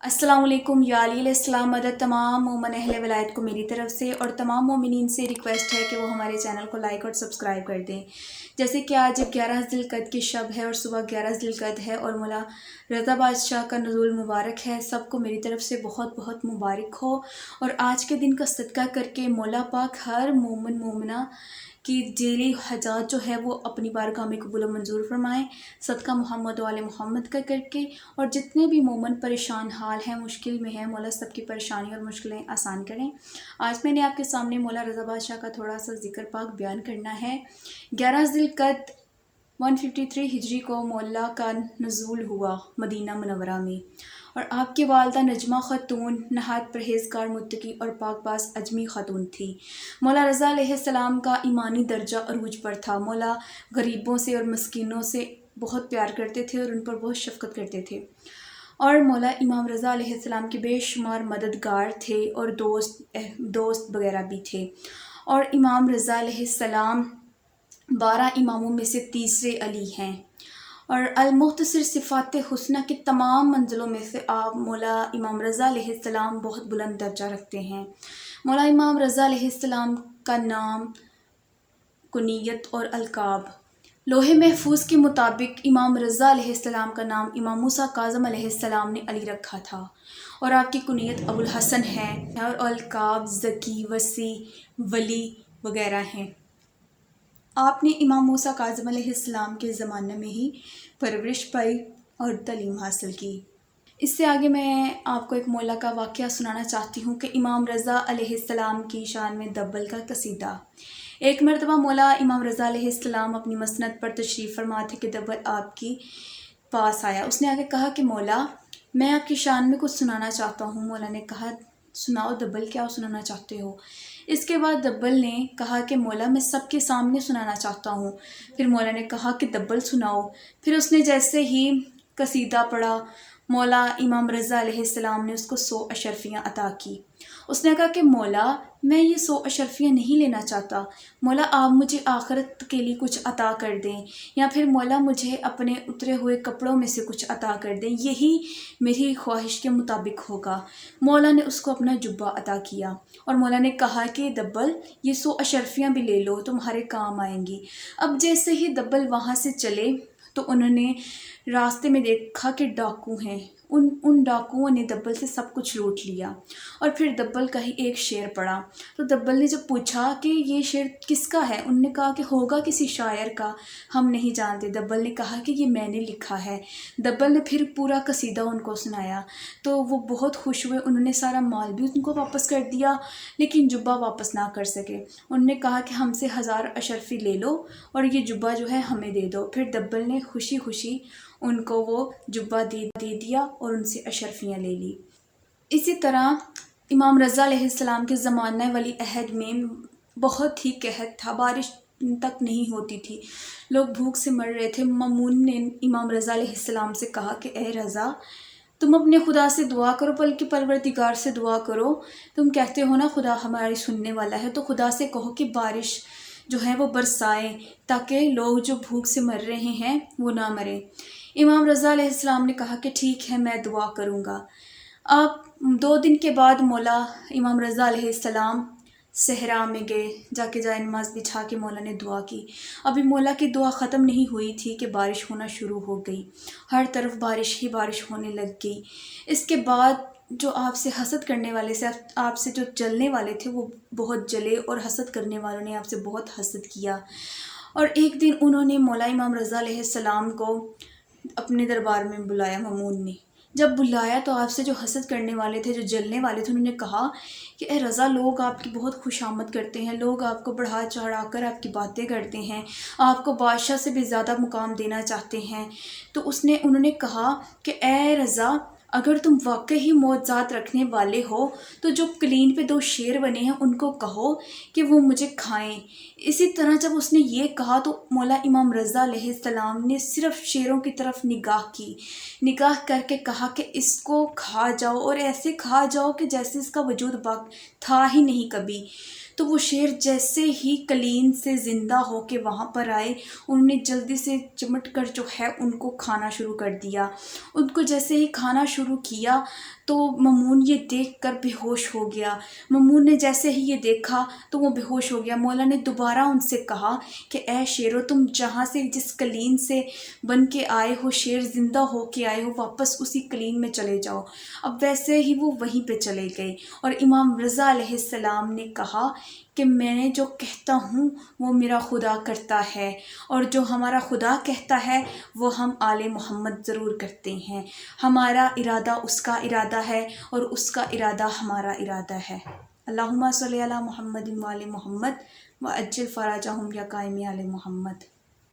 अस्सलाम वालेकुम या अली अलैहिस्सलाम मदद तमाम मोमिन अहले वलायत को मेरी तरफ से और तमाम मोमिनीन से रिक्वेस्ट है कि वो हमारे चैनल को लाइक और सब्सक्राइब कर दें। जैसे कि आज 11 ज़िलक़द की शब है और सुबह 11 ज़िलक़द है और मौला रज़ा बादशाह का नुज़ूल मुबारक है। सबको मेरी तरफ से बहुत बहुत मुबारक हो और आज के दिन का सदका करके मौला पाक हर मोमिन मोमिना कि डेली हजात जो है वो अपनी बारगाह में कबूल मंजूर फरमाएँ सदका मोहम्मद वाले मोहम्मद का करके। और जितने भी मोमन परेशान हाल हैं, मुश्किल में हैं, मौला सबकी परेशानी और मुश्किलें आसान करें। आज मैंने आपके सामने मौला रज़ा बादशाह का थोड़ा सा ज़िक्र पाक बयान करना है। 11 ज़िलक़द 153 हिजरी को मौला का नुज़ूल हुआ मदीना मुनव्वरा में और आपकी वालदा नजमा ख़तून नहायत परहेज़गार मुत्तकी और पाकबाज़ अजमी ख़तून थी। मौला रज़ा अलैहिस्सलाम का ईमानी दर्जा अरूज पर था। मौला गरीबों से और मस्कीनों से बहुत प्यार करते थे और उन पर बहुत शफ़क़त करते थे और मौला इमाम रज़ा अलैहिस्सलाम के बेशुमार मददगार थे और दोस्त वगैरह भी थे। और इमाम रज़ा अलैहिस्सलाम 12 इमामों में से तीसरे अली हैं और अल-मुख्तसर सिफ़ात हुस्ना की तमाम मंजिलों में से आप मौला इमाम रज़ा अलैहिस्सलाम बहुत बुलंद दर्जा रखते हैं। मौला इमाम रज़ा अलैहिस्सलाम का नाम, कुनियत और अलकाब। लोहे महफूज के मुताबिक इमाम रज़ा अलैहिस्सलाम का नाम इमाम मूसा काज़िम अलैहिस्सलाम ने अली रखा था और आपकी कुनियत अबुल हसन है और अलकाब ज़की, वसी, वली वगैरह हैं। आपने इमाम मूसा काज़िम अलैहिस्सलाम के ज़माने में ही परवरिश पाई और तालीम हासिल की। इससे आगे मैं आपको एक मौला का वाक़या सुनाना चाहती हूँ कि इमाम रज़ा अलैहिस्सलाम की शान में दब्बल का कसीदा। एक मरतबा मौला इमाम रज़ा अलैहिस्सलाम अपनी मसनद पर तशरीफ़ फरमा थे कि दब्बल आपकी पास आया। उसने आके कहा कि मौला मैं आपकी शान में कुछ सुनाना चाहता हूँ। मौला ने कहा सुनाओ दब्बल, क्या सुनाना चाहते हो। इसके बाद दब्बल ने कहा कि मौला मैं सबके सामने सुनाना चाहता हूँ। फिर मौला ने कहा कि दब्बल सुनाओ। फिर उसने जैसे ही कसीदा पढ़ा मौला इमाम रज़ा अलैहिस्सलाम ने उसको 100 अशरफियाँ अता की। उसने कहा कि मौला मैं ये 100 अशरफियाँ नहीं लेना चाहता, मौला आप मुझे आखिरत के लिए कुछ अता कर दें या फिर मौला मुझे अपने उतरे हुए कपड़ों में से कुछ अता कर दें, यही मेरी ख्वाहिश के मुताबिक होगा। मौला ने उसको अपना जुब्बा अता किया और मौला ने कहा कि दब्बल ये 100 अशरफियाँ भी ले लो, तुम्हारे काम आएंगी। अब जैसे ही दब्बल वहाँ से चले तो उन्होंने रास्ते में देखा कि डाकू हैं। उन डाकुओं ने दब्बल से सब कुछ लूट लिया और फिर दब्बल का ही एक शेर पढ़ा। तो दब्बल ने जब पूछा कि ये शेर किसका है, उन्होंने कहा कि होगा किसी शायर का, हम नहीं जानते। दब्बल ने कहा कि ये मैंने लिखा है। दब्बल ने फिर पूरा कसीदा उनको सुनाया तो वो बहुत खुश हुए। उन्होंने सारा माल भी उनको वापस कर दिया लेकिन जुब्बा वापस ना कर सके। उन्होंने कहा कि हमसे 1000 अशरफी ले लो और ये जुब्बा जो है हमें दे दो। फिर दब्बल ने खुशी खुशी उनको वो जुब्बा दे दिया और उनसे अशरफियाँ ले ली। इसी तरह इमाम रज़ा अलैहिस्सलाम के ज़माना वली अहद में बहुत ही कहत था, बारिश तक नहीं होती थी, लोग भूख से मर रहे थे। मामून ने इमाम रज़ा अलैहिस्सलाम से कहा कि ए रज़ा तुम अपने खुदा से दुआ करो, बल्कि परवरदिगार से दुआ करो। तुम कहते हो ना खुदा हमारी सुनने वाला है, तो खुदा से कहो कि बारिश जो है वो बरसाए ताकि लोग जो भूख से मर रहे हैं वो ना मरें। इमाम रज़ा अलैहिस्सलाम ने कहा कि ठीक है मैं दुआ करूँगा। अब 2 दिन के बाद मौला इमाम रज़ा अलैहिस्सलाम सहरा में गए, जाके जाए नमाज बिछा के मौला ने दुआ की। अभी मौला की दुआ ख़त्म नहीं हुई थी कि बारिश होना शुरू हो गई। हर तरफ बारिश ही बारिश होने लग गई। इसके बाद जो आपसे हसद करने वाले से आपसे जो जलने वाले थे वो बहुत जले और हसद करने वालों ने आपसे बहुत हसद किया। और एक दिन उन्होंने मौला इमाम रज़ा अलैहिस्सलाम को अपने दरबार में बुलाया। मामून ने जब बुलाया तो आपसे जो हसद करने वाले थे, जो जलने वाले थे, उन्होंने कहा कि ए रज़ा लोग आपकी बहुत खुशामद करते हैं, लोग आपको बढ़ा चढ़ा कर आपकी बातें करते हैं, आपको बादशाह से भी ज़्यादा मुकाम देना चाहते हैं। तो उन्होंने कहा कि ए रज़ा अगर तुम वाकई ही मौज़ात रखने वाले हो तो जो कलीन पे 2 शेर बने हैं उनको कहो कि वो मुझे खाएं। इसी तरह जब उसने ये कहा तो मौला इमाम रज़ा अलैहिस्सलाम ने सिर्फ़ शेरों की तरफ निगाह की, निगाह करके कहा कि इसको खा जाओ और ऐसे खा जाओ कि जैसे इसका वजूद बाक था ही नहीं कभी। तो वो शेर जैसे ही कलीन से ज़िंदा हो के वहाँ पर आए, उन्होंने जल्दी से चिमट कर जो है उनको खाना शुरू कर दिया। उनको जैसे ही खाना शुरू किया تو ممون یہ دیکھ کر بے ہوش ہو گیا۔ ممون نے جیسے ہی یہ دیکھا تو وہ بے ہوش ہو گیا۔ مولا نے دوبارہ ان سے کہا کہ اے شیرو، تم جہاں سے جس قلین سے بن کے آئے ہو، شیر زندہ ہو کے آئے ہو، واپس اسی قلین میں چلے جاؤ۔ اب ویسے ہی وہ وہیں پہ چلے گئے، اور امام رضا علیہ السلام نے کہا کہ میں جو کہتا ہوں وہ میرا خدا کرتا ہے، اور جو ہمارا خدا کہتا ہے وہ ہم آل محمد ضرور کرتے ہیں۔ ہمارا ارادہ اس کا ارادہ ہے اور اس کا ارادہ ہمارا ارادہ ہے۔ اللہم صلی علی محمد و آل محمد وعجل فرجہم یا قائم آل محمد۔